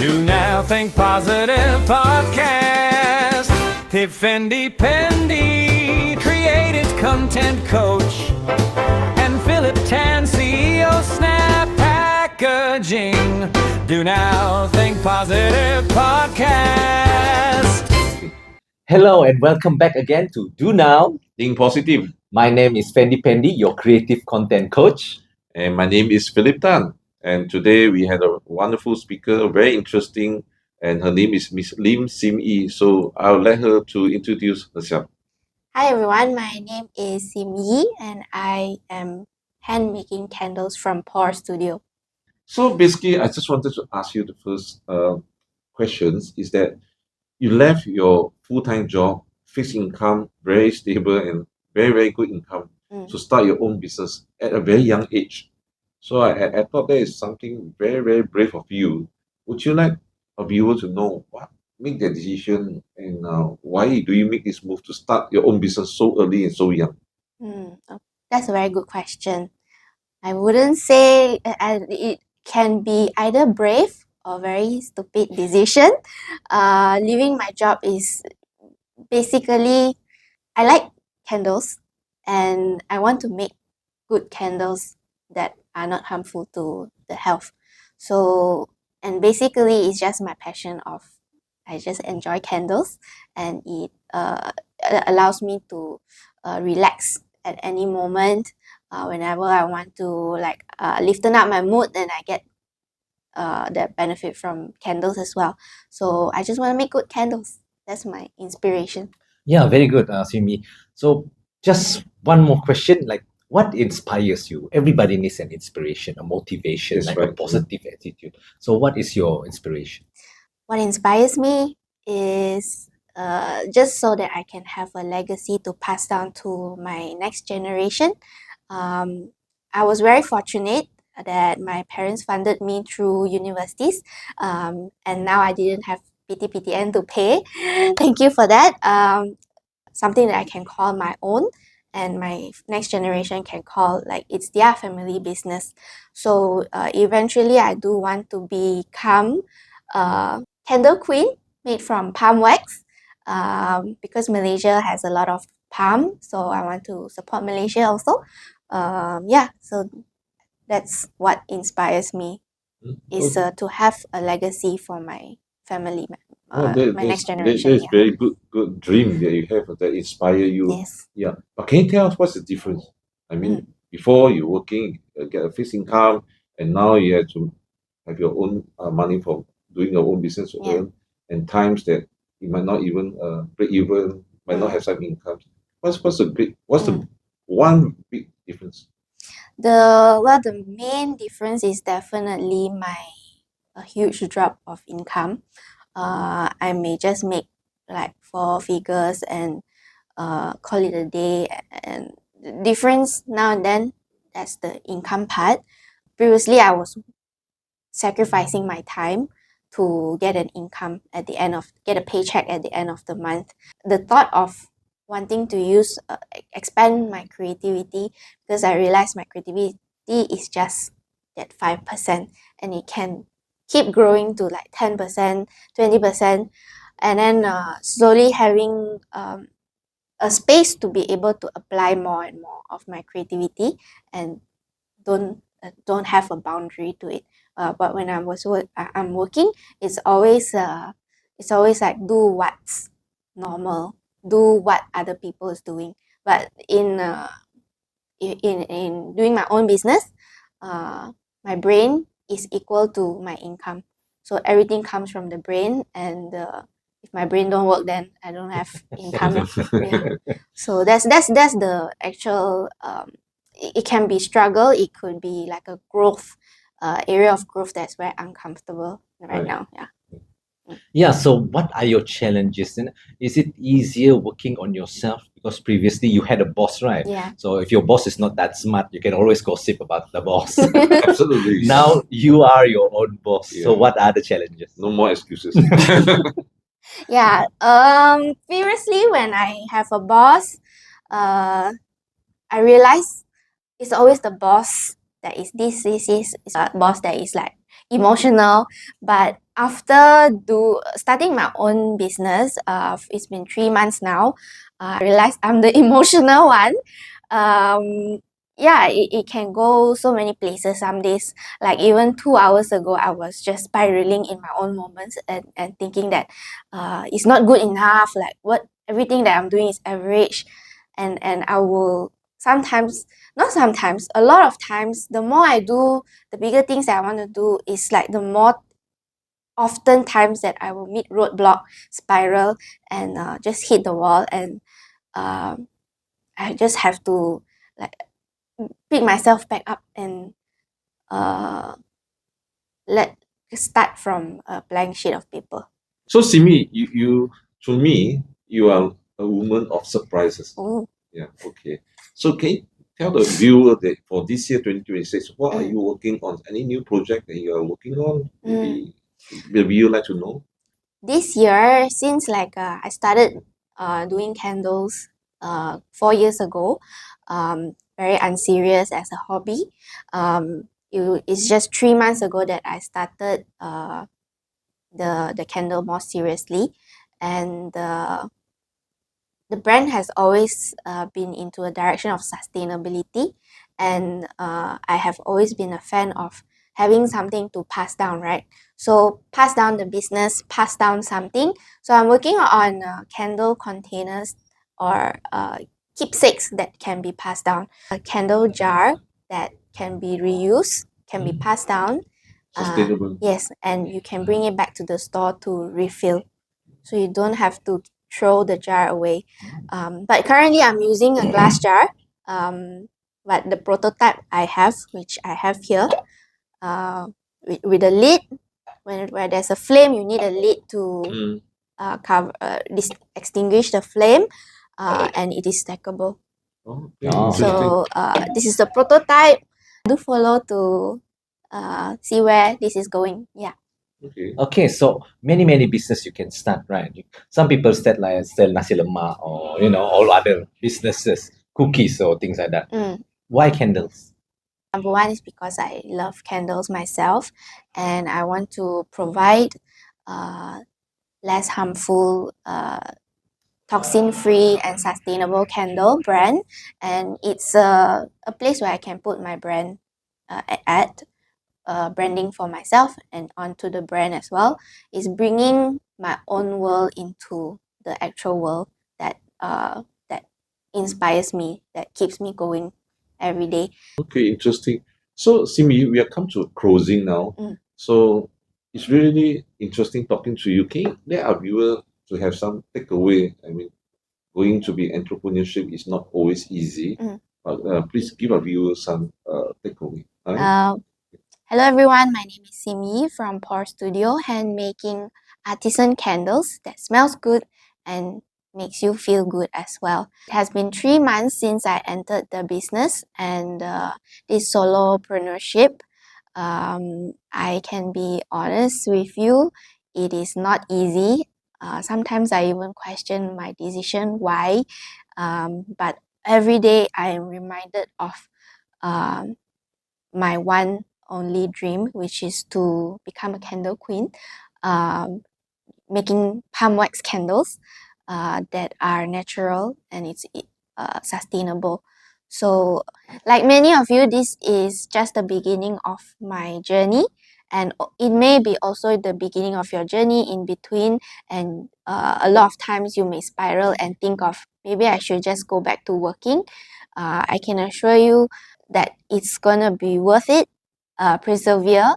Do Now, Think Positive podcast. FendiPendi, creative content coach. And Philip Tan, CEO, Snapp Packaging. Do Now, Think Positive podcast. Hello and welcome back again to Do Now. Think positive. My name is FendiPendi, your creative content coach. And my name is Philip Tan. And today we had a wonderful speaker, very interesting, and her name is Miss Lim Sim Yi. So I'll let her to introduce herself. Hi everyone, my name is Sim Yi and I am hand making candles from Pour Studio. So basically, I just wanted to ask you the first questions is that you left your full-time job, fixed income, very stable and very, very good income to start your own business at a very young age. So I thought that is something very, very brave of you. Would you like a viewer to know what make that decision and why do you make this move to start your own business so early and so young? That's a very good question. I wouldn't say it can be either brave or very stupid decision. Leaving my job is basically, I like candles and I want to make good candles that are not harmful to the health. So, and basically it's just my passion of, I just enjoy candles and it allows me to relax at any moment. Whenever I want to lighten up my mood, then I get that benefit from candles as well. So I just want to make good candles. That's my inspiration. Yeah, very good, Simi. So just one more question, what inspires you? Everybody needs an inspiration, a motivation, Yes, a right. positive attitude. So what is your inspiration? What inspires me is just so that I can have a legacy to pass down to my next generation. I was very fortunate that my parents funded me through universities, and now I didn't have PTPTN to pay. Thank you for that. Something that I can call my own and my next generation can call it's their family business. So eventually I do want to become a candle queen made from palm wax, because Malaysia has a lot of palm, so I want to support Malaysia also. So that's what inspires me, is to have a legacy for my family, my next generation. That is very good dream that you have that inspire you. Yes. Yeah. But can you tell us what's the difference? I mean, before you working, get a fixed income, and now you have to have your own money for doing your own business to earn, and times that you might not even break even, might not have some income. What's the one big difference? The main difference is definitely a huge drop of income. I may just make like 4 figures and call it a day, and the difference now and then, that's the income part. Previously I was sacrificing my time to get an income get a paycheck at the end of the month. The thought of wanting to expand my creativity, because I realized my creativity is just that 5% and it can keep growing to 10%, 20%, and then slowly having a space to be able to apply more and more of my creativity and don't have a boundary to it. But when I'm working, it's always do what's normal, do what other people is doing. But in doing my own business, my brain is equal to my income, so everything comes from the brain, and if my brain don't work, then I don't have income. So that's the actual it can be struggle, it could be like a growth area of growth that's very uncomfortable right now. Yeah, so what are your challenges? And is it easier working on yourself? Because previously you had a boss, right? Yeah. So if your boss is not that smart, you can always gossip about the boss. Absolutely. Now you are your own boss. So Yeah. what are the challenges? No more excuses. Yeah. Previously when I have a boss, I realize it's always the boss that is a boss that is like emotional, but after starting my own business, it's been 3 months now. I realized I'm the emotional one. Yeah, it can go so many places some days. Like even 2 hours ago, I was just spiraling in my own moments and thinking that it's not good enough. Like what everything that I'm doing is average, and I will sometimes, not sometimes, a lot of times, the more I do, the bigger things that I want to do is like the more often times that I will meet roadblock, spiral, and just hit the wall, and I just have to like pick myself back up and uh, let start from a blank sheet of paper. So Simi, you to me, you are a woman of surprises. Oh. Yeah, okay. So can you tell the viewer that for this year 2026, what are Mm. you working on? Any new project that you are working on? Maybe you like to know? This year, since I started doing candles 4 years ago, very unserious as a hobby. It's just 3 months ago that I started the candle more seriously, and the brand has always been into a direction of sustainability, and I have always been a fan of having something to pass down, right? So pass down the business, pass down something. So I'm working on candle containers or keepsakes that can be passed down. A candle jar that can be reused, can be passed down. Sustainable. Yes, and you can bring it back to the store to refill. So you don't have to throw the jar away. But currently I'm using a glass jar. But the prototype I have, which I have here, with a lid, where there's a flame, you need a lid to extinguish the flame, and it is stackable. Okay, Oh. interesting. So this is the prototype. Do follow to see where this is going. Yeah. Okay. Okay, so many business you can start, right? Some people start like sell nasi lemak or all other businesses, cookies or things like that. Why candles? Number one is because I love candles myself, and I want to provide less harmful, toxin-free and sustainable candle brand. And it's a place where I can put my brand at branding for myself and onto the brand as well. Is bringing my own world into the actual world that inspires me, that keeps me going every day. Okay, interesting. So, Simi, we have come to closing now. So, it's really interesting talking to you. Can you let our viewer to have some takeaway? I mean, going to be entrepreneurship is not always easy, but please give our viewers some takeaway. All right? Hello everyone, my name is Simi from Pour Studio, hand making artisan candles that smells good and makes you feel good as well. It has been 3 months since I entered the business and this solopreneurship. I can be honest with you, it is not easy. Sometimes I even question my decision why, but every day I am reminded of my one only dream, which is to become a candle queen, making palm wax candles that are natural and it's sustainable. So, like many of you, this is just the beginning of my journey, and it may be also the beginning of your journey in between. And a lot of times you may spiral and think of maybe I should just go back to working. I can assure you that it's gonna be worth it. Persevere.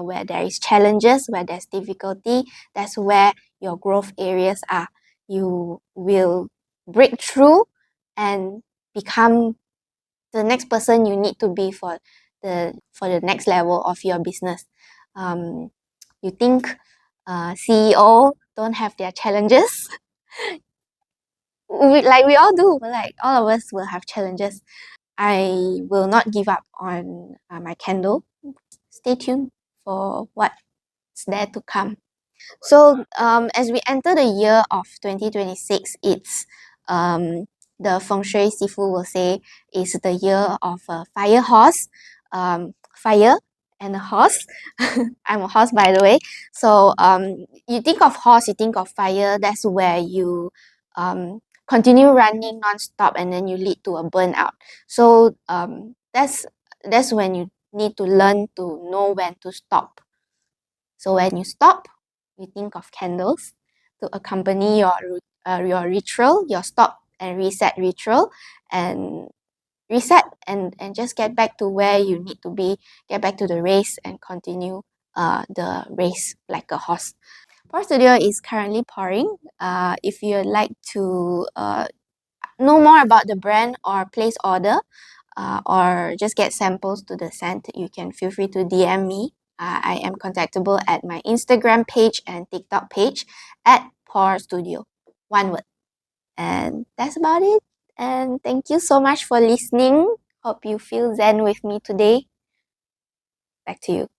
Where there is challenges, where there's difficulty, that's where your growth areas are. You will break through and become the next person you need to be for the next level of your business. You think CEO don't have their challenges? We all do. Like all of us will have challenges. I will not give up on my candle. Stay tuned for what's there to come. So as we enter the year of 2026, it's the Feng Shui Sifu will say is the year of a fire horse. Fire and a horse. I'm a horse, by the way. So you think of horse, you think of fire. That's where you continue running non-stop, and then you lead to a burnout. So that's when you need to learn to know when to stop. So when you stop, you think of candles to accompany your ritual, your stop and reset ritual, and reset and just get back to where you need to be, get back to the race and continue the race like a horse. Pour Studio is currently pouring. If you'd like to know more about the brand or place order, or just get samples to the scent, you can feel free to DM me. I am contactable at my Instagram page and TikTok page at Pour Studio. One word. And that's about it. And thank you so much for listening. Hope you feel zen with me today. Back to you.